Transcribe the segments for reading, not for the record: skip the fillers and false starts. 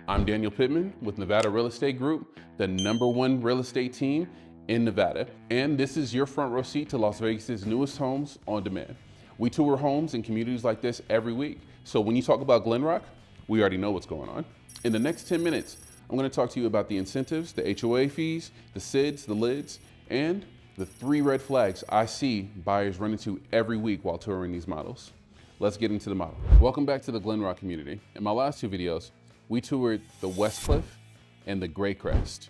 I'm Daniel Pittman with Nevada Real Estate Group, the #1 real estate team in Nevada. And this is your front row seat to Las Vegas's newest homes on demand. We tour homes in communities like this every week. So when you talk about Glenrock, we already know what's going on. In the next 10 minutes, I'm going to talk to you about the incentives, the HOA fees, the SIDs, the LIDs, and the 3 red flags I see buyers run into every week while touring these models. Let's get into the model. Welcome back to the Glenrock community. In my last 2 videos, we toured the West Cliff and the Gray Crest.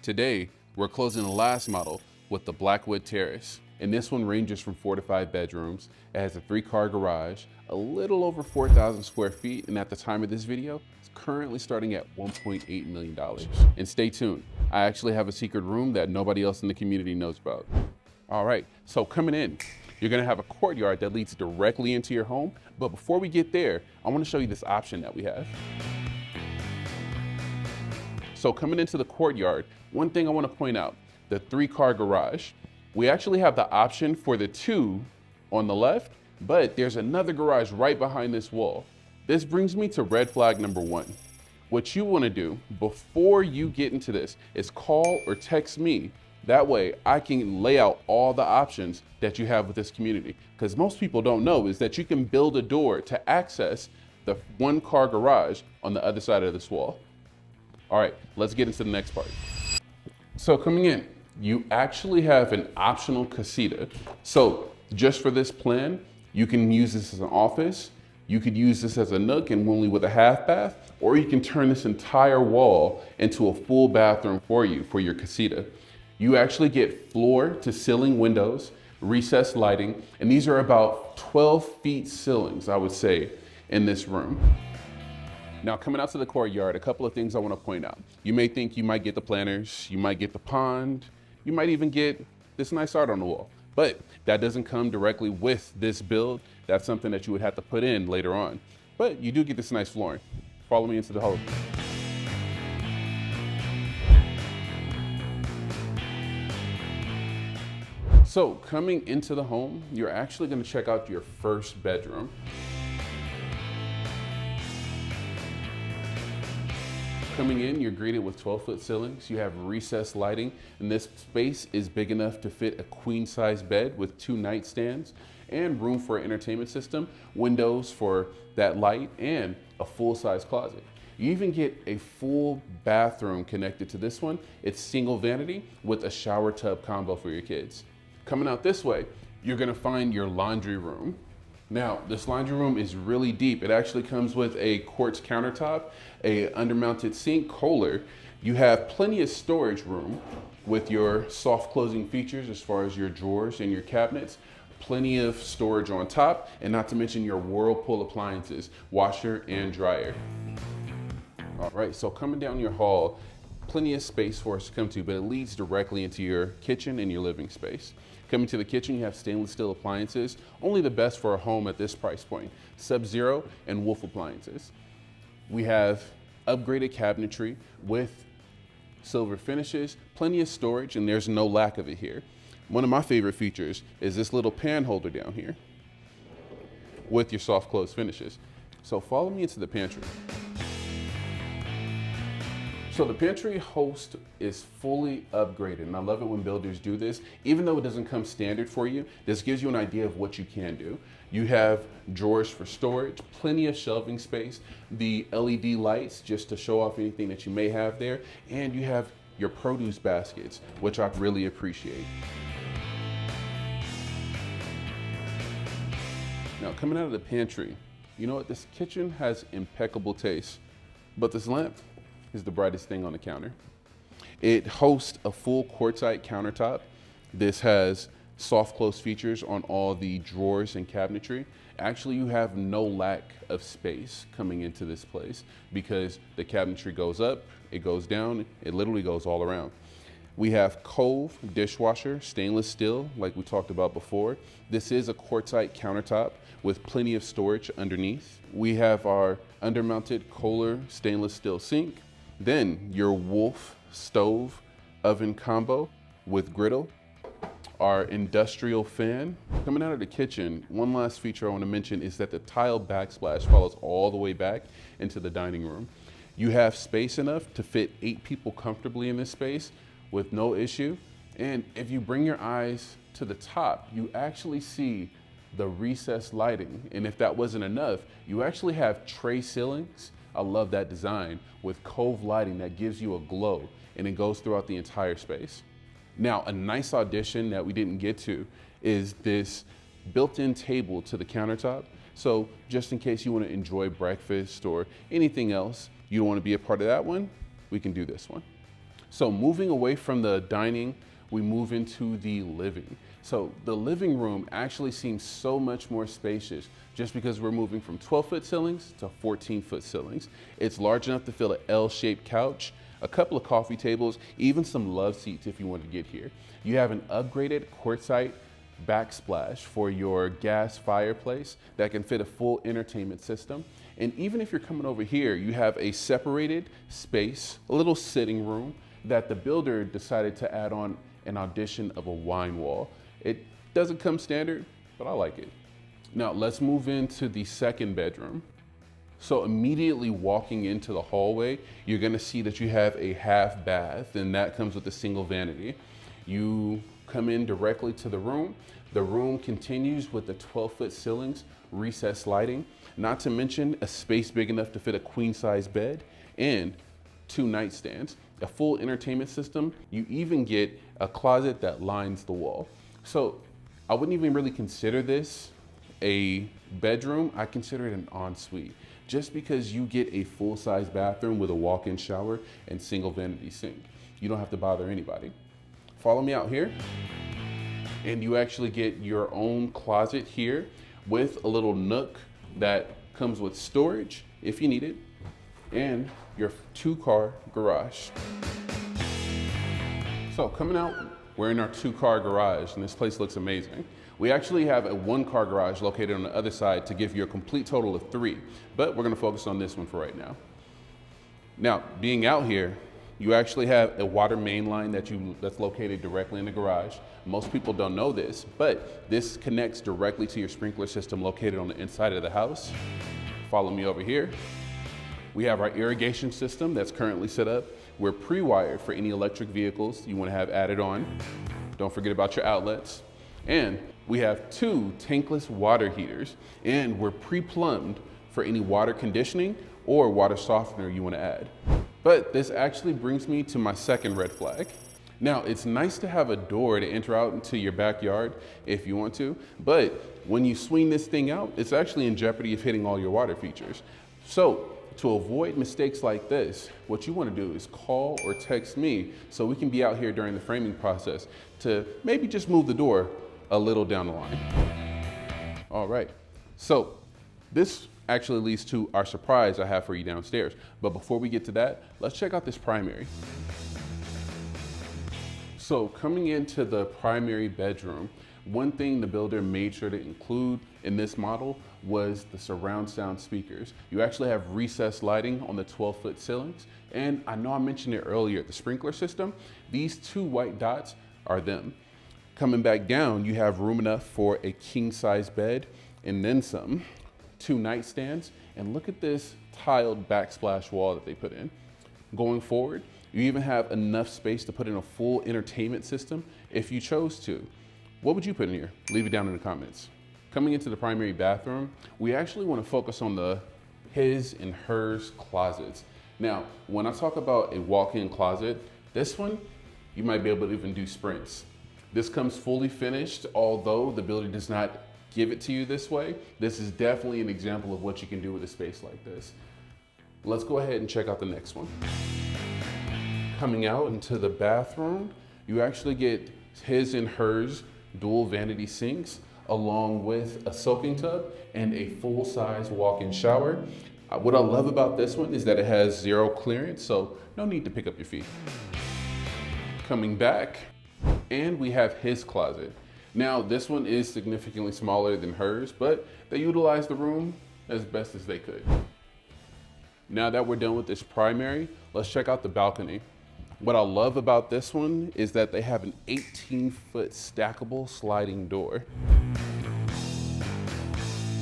Today, we're closing the last model with the Blackwood Terrace. And this one ranges from 4 to 5 bedrooms. It has a 3-car garage, a little over 4,000 square feet, and at the time of this video, it's currently starting at $1.8 million. And stay tuned, I actually have a secret room that nobody else in the community knows about. All right, so coming in, you're gonna have a courtyard that leads directly into your home. But before we get there, I wanna show you this option that we have. So coming into the courtyard, one thing I wanna point out, the 3-car garage. We actually have the option for the 2 on the left, but there's another garage right behind this wall. This brings me to red flag number 1. What you wanna do before you get into this is call or text me. That way I can lay out all the options that you have with this community. Because most people don't know is that you can build a door to access the 1-car garage on the other side of this wall. All right, let's get into the next part. So coming in, you actually have an optional casita. So just for this plan, you can use this as an office. You could use this as a nook and only with a half bath, or you can turn this entire wall into a full bathroom for you, for your casita. You actually get floor to ceiling windows, recessed lighting, and these are about 12 feet ceilings, I would say, in this room. Now coming out to the courtyard, a couple of things I want to point out. You may think you might get the planters, you might get the pond, you might even get this nice art on the wall, but that doesn't come directly with this build. That's something that you would have to put in later on. But you do get this nice flooring. Follow me into the home. So coming into the home, you're actually going to check out your first bedroom. Coming in, you're greeted with 12-foot ceilings. You have recessed lighting, and this space is big enough to fit a queen-size bed with 2 nightstands and room for an entertainment system, windows for that light, and a full-size closet. You even get a full bathroom connected to this one. It's single vanity with a shower tub combo for your kids. Coming out this way, you're gonna find your laundry room. Now, this laundry room is really deep. It actually comes with a quartz countertop, a undermounted sink, Kohler. You have plenty of storage room with your soft closing features as far as your drawers and your cabinets. Plenty of storage on top, and not to mention your Whirlpool appliances, washer and dryer. All right, so coming down your hall, plenty of space for us to come to, but it leads directly into your kitchen and your living space. Coming to the kitchen, you have stainless steel appliances, only the best for a home at this price point, Sub-Zero and Wolf appliances. We have upgraded cabinetry with silver finishes, plenty of storage, and there's no lack of it here. One of my favorite features is this little pan holder down here with your soft close finishes. So follow me into the pantry. So the pantry host is fully upgraded, and I love it when builders do this. Even though it doesn't come standard for you, this gives you an idea of what you can do. You have drawers for storage, plenty of shelving space, the LED lights just to show off anything that you may have there, and you have your produce baskets, which I really appreciate. Now coming out of the pantry, you know what, this kitchen has impeccable taste, but this lamp is the brightest thing on the counter. It hosts a full quartzite countertop. This has soft close features on all the drawers and cabinetry. Actually, you have no lack of space coming into this place because the cabinetry goes up, it goes down, it literally goes all around. We have Cove dishwasher, stainless steel, like we talked about before. This is a quartzite countertop with plenty of storage underneath. We have our undermounted Kohler stainless steel sink. Then your Wolf stove oven combo with griddle, our industrial fan. Coming out of the kitchen, one last feature I want to mention is that the tile backsplash follows all the way back into the dining room. You have space enough to fit 8 people comfortably in this space with no issue. And if you bring your eyes to the top, you actually see the recessed lighting. And if that wasn't enough, you actually have tray ceilings. I love that design with cove lighting that gives you a glow, and it goes throughout the entire space. Now, a nice addition that we didn't get to is this built-in table to the countertop. So just in case you want to enjoy breakfast or anything else, you don't want to be a part of that one, we can do this one. So moving away from the dining, we move into the living. So the living room actually seems so much more spacious just because we're moving from 12-foot ceilings to 14-foot ceilings. It's large enough to fill an L-shaped couch, a couple of coffee tables, even some love seats if you want to get here. You have an upgraded quartzite backsplash for your gas fireplace that can fit a full entertainment system. And even if you're coming over here, you have a separated space, a little sitting room that the builder decided to add on an addition of a wine wall. It doesn't come standard, but I like it. Now let's move into the second bedroom. So immediately walking into the hallway, you're gonna see that you have a half bath, and that comes with a single vanity. You come in directly to the room. The room continues with the 12-foot ceilings, recessed lighting, not to mention a space big enough to fit a queen-size bed and 2 nightstands, a full entertainment system. You even get a closet that lines the wall. So I wouldn't even really consider this a bedroom. I consider it an ensuite, just because you get a full-size bathroom with a walk-in shower and single vanity sink. You don't have to bother anybody. Follow me out here, and you actually get your own closet here with a little nook that comes with storage if you need it, and your 2-car garage. So coming out, we're in our 2-car garage, and this place looks amazing. We actually have a 1-car garage located on the other side to give you a complete total of 3, but we're gonna focus on this one for right now. Now, being out here, you actually have a water main line that's located directly in the garage. Most people don't know this, but this connects directly to your sprinkler system located on the inside of the house. Follow me over here. We have our irrigation system that's currently set up. We're pre-wired for any electric vehicles you want to have added on. Don't forget about your outlets. And we have 2 tankless water heaters, and we're pre-plumbed for any water conditioning or water softener you want to add. But this actually brings me to my second red flag. Now, it's nice to have a door to enter out into your backyard if you want to, but when you swing this thing out, it's actually in jeopardy of hitting all your water features. So to avoid mistakes like this, what you want to do is call or text me so we can be out here during the framing process to maybe just move the door a little down the line. All right, so this actually leads to our surprise I have for you downstairs. But before we get to that, let's check out this primary. So coming into the primary bedroom, one thing the builder made sure to include in this model was the surround sound speakers. You actually have recessed lighting on the 12-foot ceilings. And I know I mentioned it earlier, the sprinkler system, these 2 white dots are them. Coming back down, you have room enough for a king-size bed and then some, 2 nightstands, and look at this tiled backsplash wall that they put in. Going forward, you even have enough space to put in a full entertainment system if you chose to. What would you put in here? Leave it down in the comments. Coming into the primary bathroom, we actually want to focus on the his and hers closets. Now, when I talk about a walk-in closet, this one, you might be able to even do sprints. This comes fully finished, although the builder does not give it to you this way. This is definitely an example of what you can do with a space like this. Let's go ahead and check out the next one. Coming out into the bathroom, you actually get his and hers dual vanity sinks, along with a soaking tub and a full-size walk-in shower. What I love about this one is that it has 0 clearance, so no need to pick up your feet. Coming back, and we have his closet. Now, this one is significantly smaller than hers, but they utilized the room as best as they could. Now that we're done with this primary, let's check out the balcony. What I love about this one is that they have an 18-foot stackable sliding door.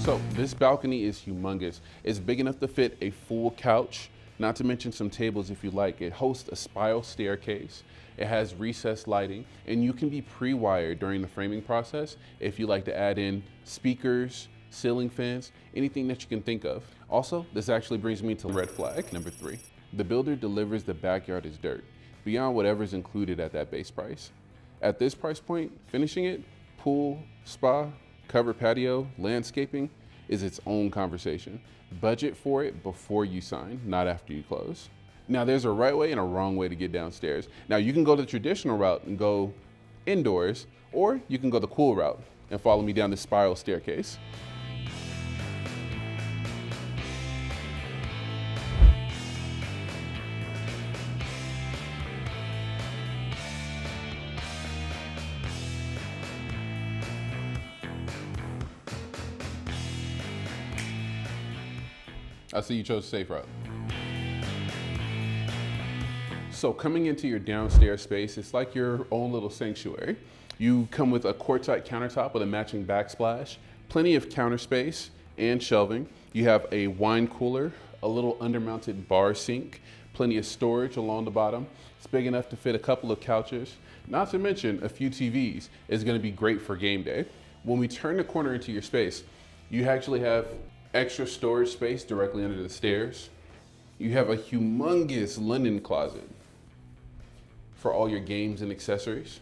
So this balcony is humongous. It's big enough to fit a full couch not to mention some tables if you like. It hosts a spiral staircase. It has recessed lighting, and you can be pre-wired during the framing process if you like to add in speakers, ceiling fans, anything that you can think of. Also, this actually brings me to red flag number 3. The builder delivers the backyard as dirt, beyond whatever's included at that base price. At this price point, finishing it, pool, spa, covered patio, landscaping, is its own conversation. Budget for it before you sign, not after you close. Now there's a right way and a wrong way to get downstairs. Now you can go the traditional route and go indoors, or you can go the cool route and follow me down this spiral staircase. I see you chose the safe route. So coming into your downstairs space, it's like your own little sanctuary. You come with a quartzite countertop with a matching backsplash, plenty of counter space and shelving. You have a wine cooler, a little undermounted bar sink, plenty of storage along the bottom. It's big enough to fit a couple of couches, not to mention a few TVs. It's gonna be great for game day. When we turn the corner into your space, you actually have extra storage space directly under the stairs. You have a humongous linen closet for all your games and accessories,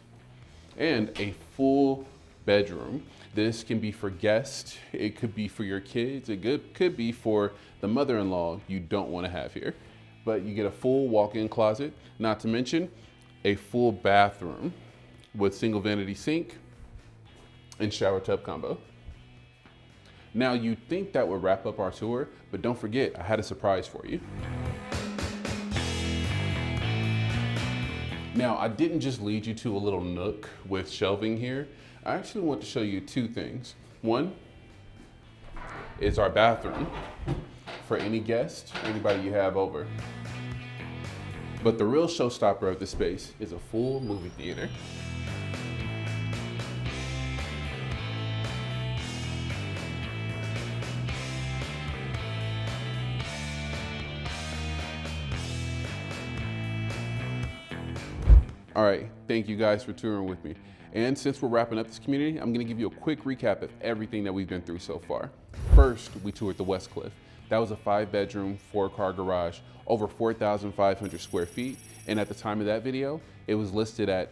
and a full bedroom. This can be for guests, it could be for your kids, it could be for the mother-in-law you don't want to have here. But you get a full walk-in closet, not to mention a full bathroom with single vanity sink and shower tub combo. Now you'd think that would wrap up our tour, but don't forget, I had a surprise for you. Now, I didn't just lead you to a little nook with shelving here. I actually want to show you 2 things. One is our bathroom for any guest, anybody you have over. But the real showstopper of the space is a full movie theater. All right, thank you guys for touring with me. And since we're wrapping up this community, I'm gonna give you a quick recap of everything that we've been through so far. First, we toured the West Cliff. That was a 5-bedroom, 4-car garage, over 4,500 square feet. And at the time of that video, it was listed at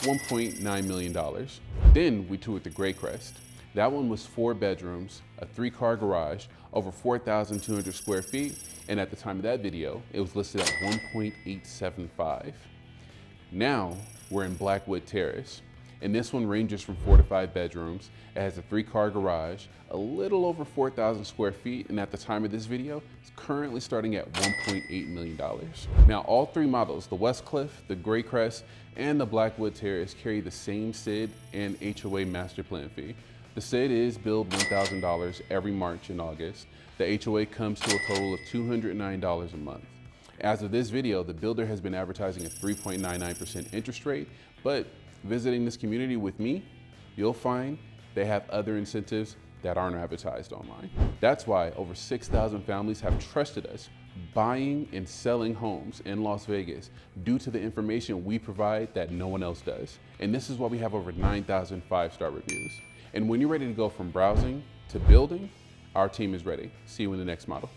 $1.9 million. Then we toured the Gray Crest. That one was 4 bedrooms, a 3-car garage, over 4,200 square feet. And at the time of that video, it was listed at $1.875. Now we're in Blackwood Terrace, and this one ranges from 4 to 5 bedrooms. It has a 3-car garage, a little over 4,000 square feet, and at the time of this video, it's currently starting at $1.8 million. Now all 3 models, the West Cliff, the Gray Crest, and the Blackwood Terrace, carry the same SID and HOA master plan fee. The SID is billed $1,000 every March and August. The HOA comes to a total of $209 a month. As of this video, the builder has been advertising a 3.99% interest rate, but visiting this community with me, you'll find they have other incentives that aren't advertised online. That's why over 6,000 families have trusted us buying and selling homes in Las Vegas due to the information we provide that no one else does. And this is why we have over 9,000 5-star reviews. And when you're ready to go from browsing to building, our team is ready. See you in the next model.